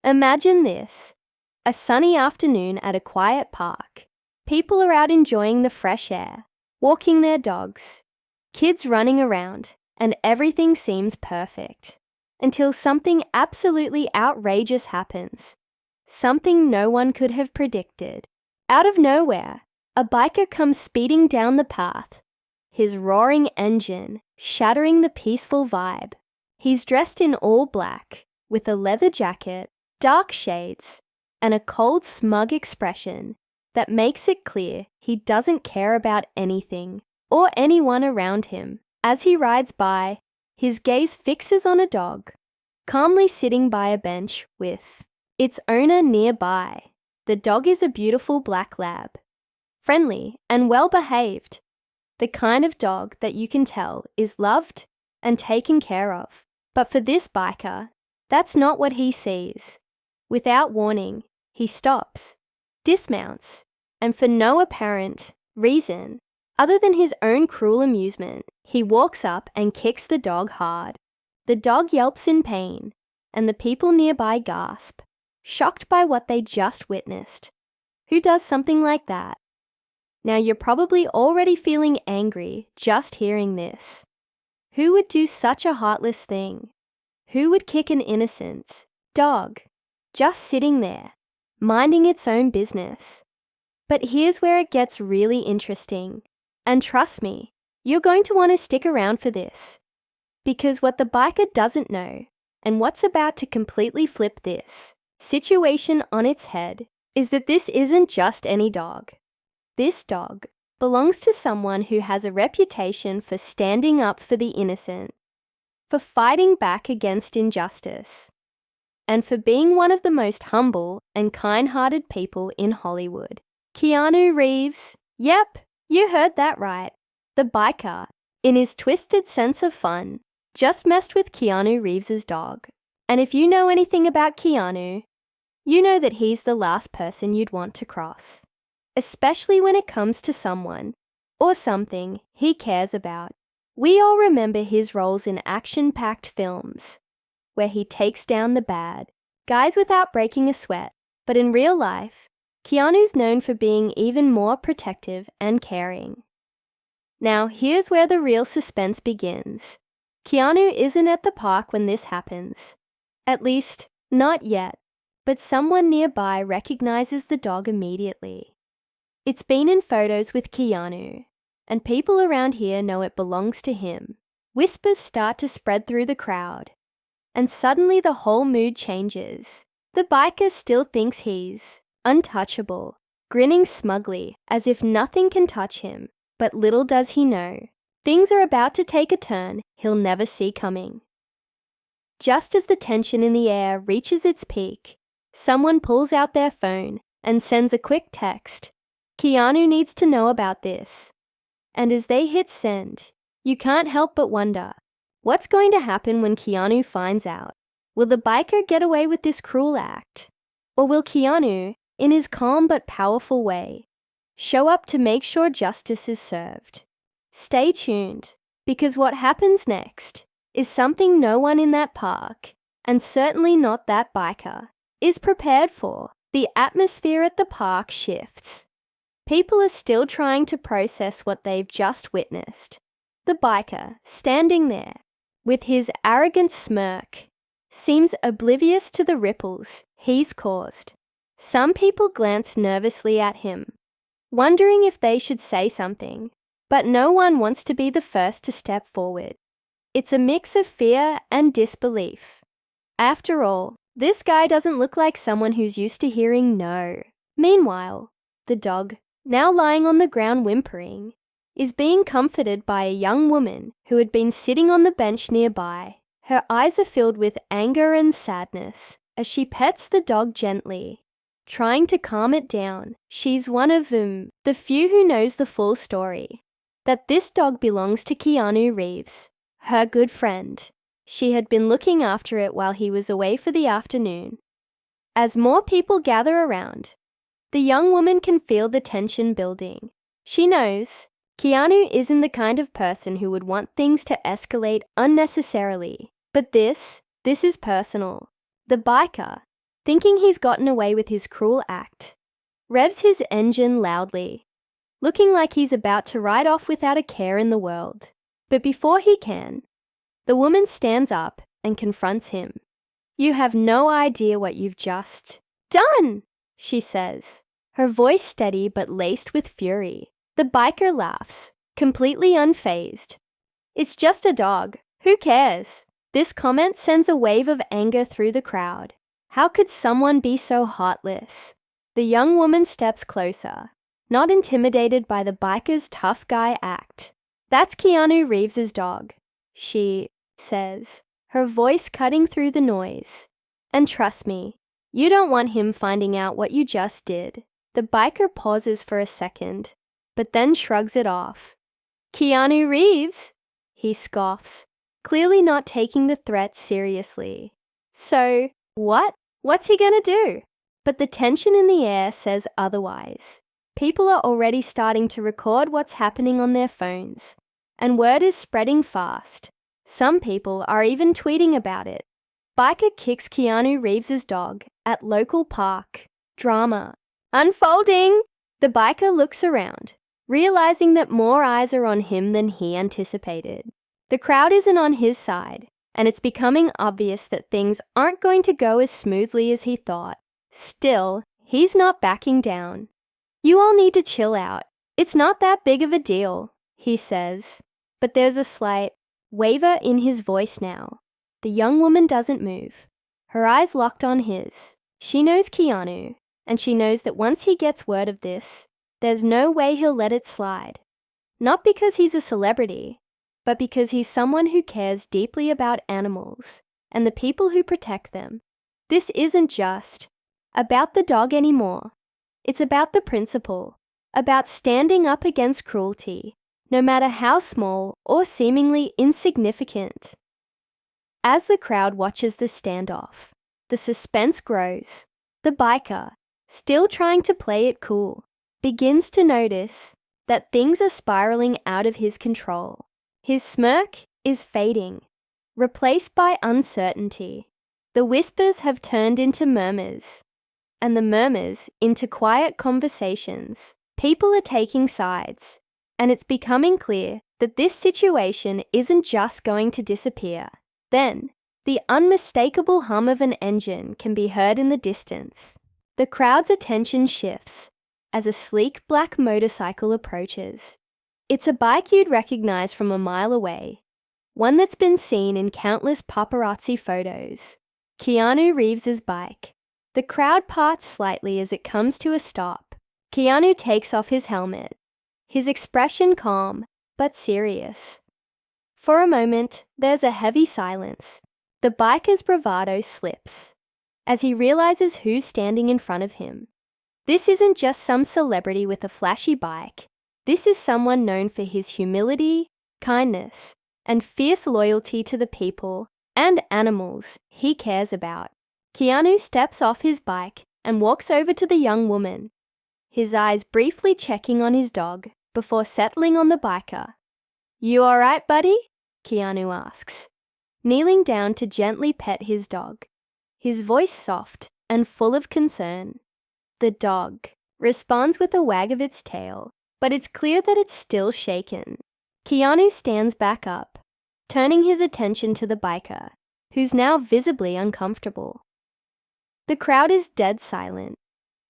Imagine this. A sunny afternoon at a quiet park. People are out enjoying the fresh air, walking their dogs, kids running around, and everything seems perfect. Until something absolutely outrageous happens. Something no one could have predicted. Out of nowhere, a biker comes speeding down the path, his roaring engine shattering the peaceful vibe. He's dressed in all black, with a leather jacket, dark shades, and a cold, smug expression that makes it clear he doesn't care about anything or anyone around him. As he rides by, his gaze fixes on a dog, calmly sitting by a bench with its owner nearby. The dog is a beautiful black lab, friendly and well-behaved, the kind of dog that you can tell is loved and taken care of. But for this biker, that's not what he sees. Without warning, he stops, dismounts, and for no apparent reason, other than his own cruel amusement, he walks up and kicks the dog hard. The dog yelps in pain, and the people nearby gasp, shocked by what they just witnessed. Who does something like that? Now you're probably already feeling angry just hearing this. Who would do such a heartless thing? Who would kick an innocent dog, just sitting there, minding its own business? But here's where it gets really interesting. And trust me, you're going to want to stick around for this. Because what the biker doesn't know, and what's about to completely flip this situation on its head, is that this isn't just any dog. This dog belongs to someone who has a reputation for standing up for the innocent, for fighting back against injustice, and for being one of the most humble and kind-hearted people in Hollywood. Keanu Reeves. Yep, you heard that right. The biker, in his twisted sense of fun, just messed with Keanu Reeves's dog. And if you know anything about Keanu, you know that he's the last person you'd want to cross. Especially when it comes to someone or something he cares about. We all remember his roles in action-packed films, where he takes down the bad guys without breaking a sweat. But in real life, Keanu's known for being even more protective and caring. Now, here's where the real suspense begins. Keanu isn't at the park when this happens. At least, not yet. But someone nearby recognizes the dog immediately. It's been in photos with Keanu, and people around here know it belongs to him. Whispers start to spread through the crowd, and suddenly the whole mood changes. The biker still thinks he's untouchable, grinning smugly as if nothing can touch him, but little does he know, things are about to take a turn he'll never see coming. Just as the tension in the air reaches its peak, someone pulls out their phone and sends a quick text. Keanu needs to know about this. And as they hit send, you can't help but wonder, what's going to happen when Keanu finds out? Will the biker get away with this cruel act? Or will Keanu, in his calm but powerful way, show up to make sure justice is served? Stay tuned, because what happens next is something no one in that park, and certainly not that biker, is prepared for. The atmosphere at the park shifts. People are still trying to process what they've just witnessed. The biker, standing there, with his arrogant smirk, seems oblivious to the ripples he's caused. Some people glance nervously at him, wondering if they should say something, but no one wants to be the first to step forward. It's a mix of fear and disbelief. After all, this guy doesn't look like someone who's used to hearing no. Meanwhile, the dog, now lying on the ground whimpering, is being comforted by a young woman who had been sitting on the bench nearby. Her eyes are filled with anger and sadness as she pets the dog gently, trying to calm it down. She's one of the few who knows the full story, that this dog belongs to Keanu Reeves, her good friend. She had been looking after it while he was away for the afternoon. As more people gather around, the young woman can feel the tension building. She knows Keanu isn't the kind of person who would want things to escalate unnecessarily. But this is personal. The biker, thinking he's gotten away with his cruel act, revs his engine loudly, looking like he's about to ride off without a care in the world. But before he can, the woman stands up and confronts him. "You have no idea what you've just done," she says, her voice steady but laced with fury. The biker laughs, completely unfazed. "It's just a dog. Who cares?" This comment sends a wave of anger through the crowd. How could someone be so heartless? The young woman steps closer, not intimidated by the biker's tough guy act. "That's Keanu Reeves' dog," she says, her voice cutting through the noise. "And trust me, you don't want him finding out what you just did." The biker pauses for a second, but then shrugs it off. "Keanu Reeves?" he scoffs, clearly not taking the threat seriously. "So, what? What's he gonna do?" But the tension in the air says otherwise. People are already starting to record what's happening on their phones, and word is spreading fast. Some people are even tweeting about it. Biker kicks Keanu Reeves' dog at local park. Drama. Unfolding! The biker looks around, realizing that more eyes are on him than he anticipated. The crowd isn't on his side, and it's becoming obvious that things aren't going to go as smoothly as he thought. Still, he's not backing down. "You all need to chill out. It's not that big of a deal," he says. But there's a slight waver in his voice now. The young woman doesn't move, her eyes locked on his. She knows Keanu, and she knows that once he gets word of this, there's no way he'll let it slide. Not because he's a celebrity, but because he's someone who cares deeply about animals and the people who protect them. This isn't just about the dog anymore. It's about the principle, about standing up against cruelty, no matter how small or seemingly insignificant. As the crowd watches the standoff, the suspense grows. The biker, still trying to play it cool, begins to notice that things are spiraling out of his control. His smirk is fading, replaced by uncertainty. The whispers have turned into murmurs, and the murmurs into quiet conversations. People are taking sides, and it's becoming clear that this situation isn't just going to disappear. Then, the unmistakable hum of an engine can be heard in the distance. The crowd's attention shifts as a sleek black motorcycle approaches. It's a bike you'd recognize from a mile away, one that's been seen in countless paparazzi photos. Keanu Reeves' bike. The crowd parts slightly as it comes to a stop. Keanu takes off his helmet, his expression calm but serious. For a moment, there's a heavy silence. The biker's bravado slips as he realizes who's standing in front of him. This isn't just some celebrity with a flashy bike. This is someone known for his humility, kindness, and fierce loyalty to the people and animals he cares about. Keanu steps off his bike and walks over to the young woman, his eyes briefly checking on his dog before settling on the biker. "You all right, buddy?" Keanu asks, kneeling down to gently pet his dog, his voice soft and full of concern. The dog responds with a wag of its tail, but it's clear that it's still shaken. Keanu stands back up, turning his attention to the biker, who's now visibly uncomfortable. The crowd is dead silent,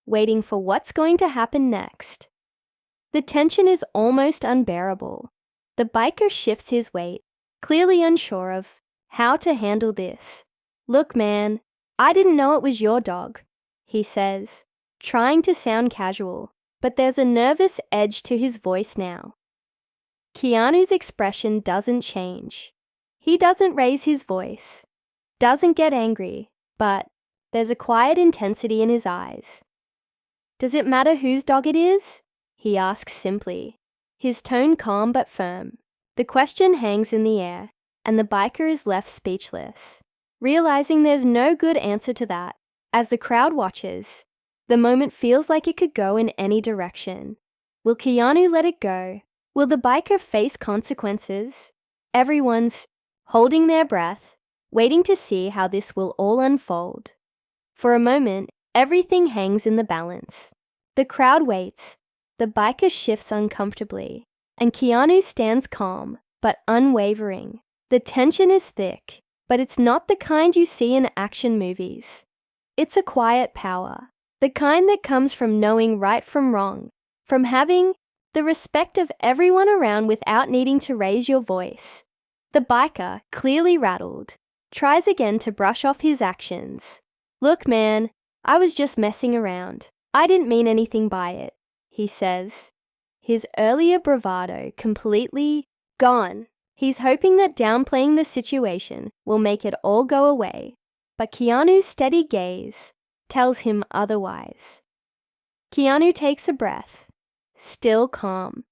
waiting for what's going to happen next. The tension is almost unbearable. The biker shifts his weight, clearly unsure of how to handle this. "Look, man, I didn't know it was your dog," he says, trying to sound casual, but there's a nervous edge to his voice now. Keanu's expression doesn't change. He doesn't raise his voice, doesn't get angry, but there's a quiet intensity in his eyes. "Does it matter whose dog it is?" he asks simply, his tone calm but firm. The question hangs in the air, and the biker is left speechless, realizing there's no good answer to that. As the crowd watches, the moment feels like it could go in any direction. Will Keanu let it go? Will the biker face consequences? Everyone's holding their breath, waiting to see how this will all unfold. For a moment, everything hangs in the balance. The crowd waits, the biker shifts uncomfortably, and Keanu stands calm, but unwavering. The tension is thick, but it's not the kind you see in action movies. It's a quiet power, the kind that comes from knowing right from wrong, from having the respect of everyone around without needing to raise your voice. The biker, clearly rattled, tries again to brush off his actions. "Look, man, I was just messing around. I didn't mean anything by it," he says. His earlier bravado completely gone. He's hoping that downplaying the situation will make it all go away, but Keanu's steady gaze tells him otherwise. Keanu takes a breath, still calm,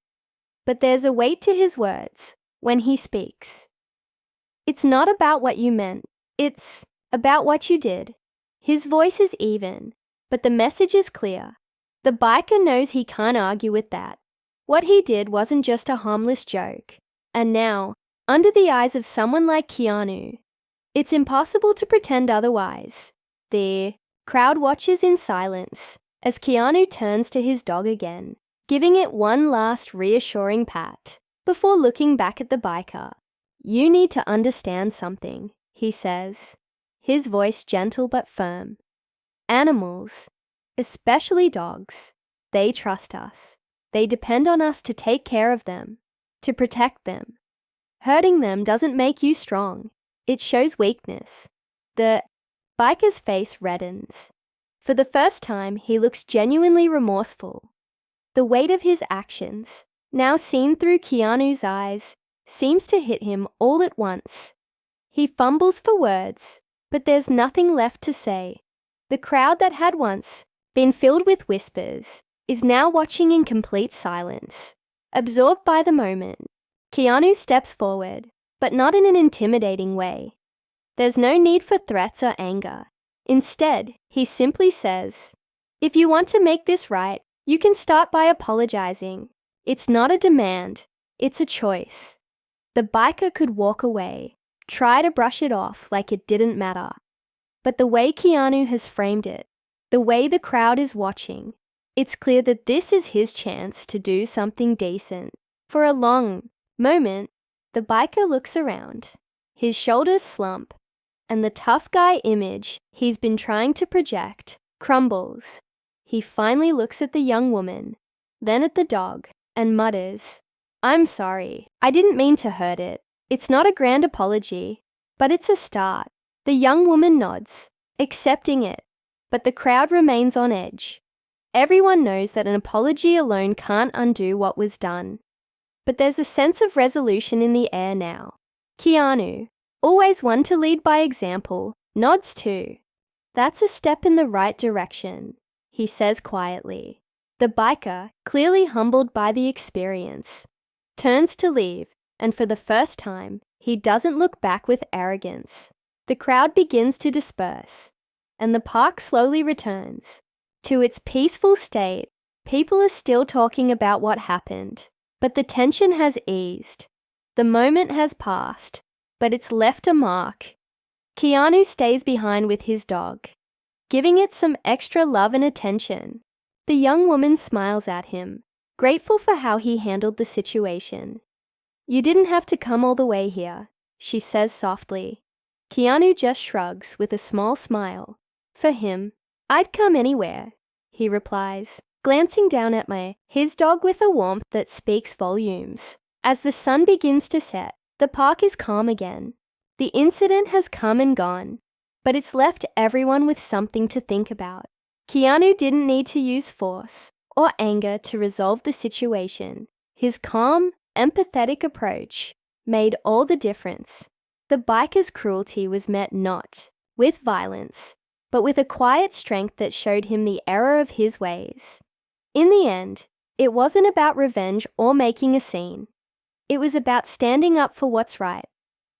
but there's a weight to his words when he speaks. "It's not about what you meant, it's about what you did." His voice is even, but the message is clear. The biker knows he can't argue with that. What he did wasn't just a harmless joke. And now, under the eyes of someone like Keanu, it's impossible to pretend otherwise. The crowd watches in silence as Keanu turns to his dog again, giving it one last reassuring pat before looking back at the biker. "You need to understand something," he says, his voice gentle but firm. "Animals, especially dogs, they trust us. They depend on us to take care of them, to protect them. Hurting them doesn't make you strong. It shows weakness." The biker's face reddens. For the first time, he looks genuinely remorseful. The weight of his actions, now seen through Keanu's eyes, seems to hit him all at once. He fumbles for words, but there's nothing left to say. The crowd that had once been filled with whispers is now watching in complete silence. Absorbed by the moment, Keanu steps forward, but not in an intimidating way. There's no need for threats or anger. Instead, he simply says, "If you want to make this right, you can start by apologizing. It's not a demand, it's a choice." The biker could walk away, try to brush it off like it didn't matter. But the way Keanu has framed it, the way the crowd is watching, it's clear that this is his chance to do something decent. For a long moment, the biker looks around. His shoulders slump, and the tough guy image he's been trying to project crumbles. He finally looks at the young woman, then at the dog, and mutters, "I'm sorry, I didn't mean to hurt it. It's not a grand apology, but it's a start." The young woman nods, accepting it, but the crowd remains on edge. Everyone knows that an apology alone can't undo what was done. But there's a sense of resolution in the air now. Keanu, always one to lead by example, nods too. "That's a step in the right direction," he says quietly. The biker, clearly humbled by the experience, turns to leave, and for the first time, he doesn't look back with arrogance. The crowd begins to disperse, and the park slowly returns to its peaceful state. People are still talking about what happened, but the tension has eased. The moment has passed, but it's left a mark. Keanu stays behind with his dog, giving it some extra love and attention. The young woman smiles at him, grateful for how he handled the situation. "You didn't have to come all the way here," she says softly. Keanu just shrugs with a small smile. For him, "I'd come anywhere," he replies, glancing down at his dog with a warmth that speaks volumes. As the sun begins to set, the park is calm again. The incident has come and gone, but it's left everyone with something to think about. Keanu didn't need to use force or anger to resolve the situation. His calm, empathetic approach made all the difference. The biker's cruelty was met not with violence, but with a quiet strength that showed him the error of his ways. In the end, it wasn't about revenge or making a scene. It was about standing up for what's right,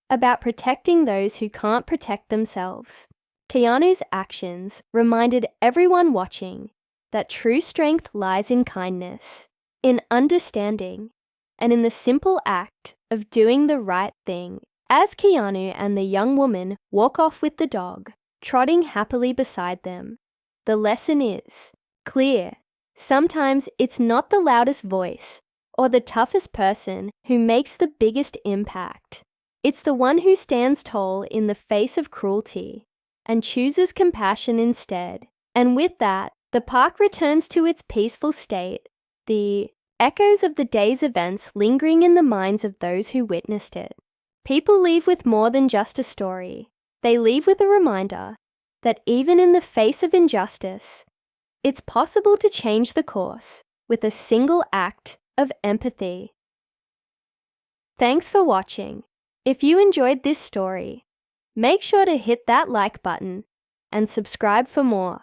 about protecting those who can't protect themselves. Keanu's actions reminded everyone watching that true strength lies in kindness, in understanding, and in the simple act of doing the right thing. As Keanu and the young woman walk off with the dog, trotting happily beside them. The lesson is clear. Sometimes it's not the loudest voice or the toughest person who makes the biggest impact. It's the one who stands tall in the face of cruelty and chooses compassion instead. And with that, the park returns to its peaceful state, the echoes of the day's events lingering in the minds of those who witnessed it. People leave with more than just a story. They leave with a reminder that even in the face of injustice, it's possible to change the course with a single act of empathy. Thanks for watching. If you enjoyed this story, make sure to hit that like button and subscribe for more.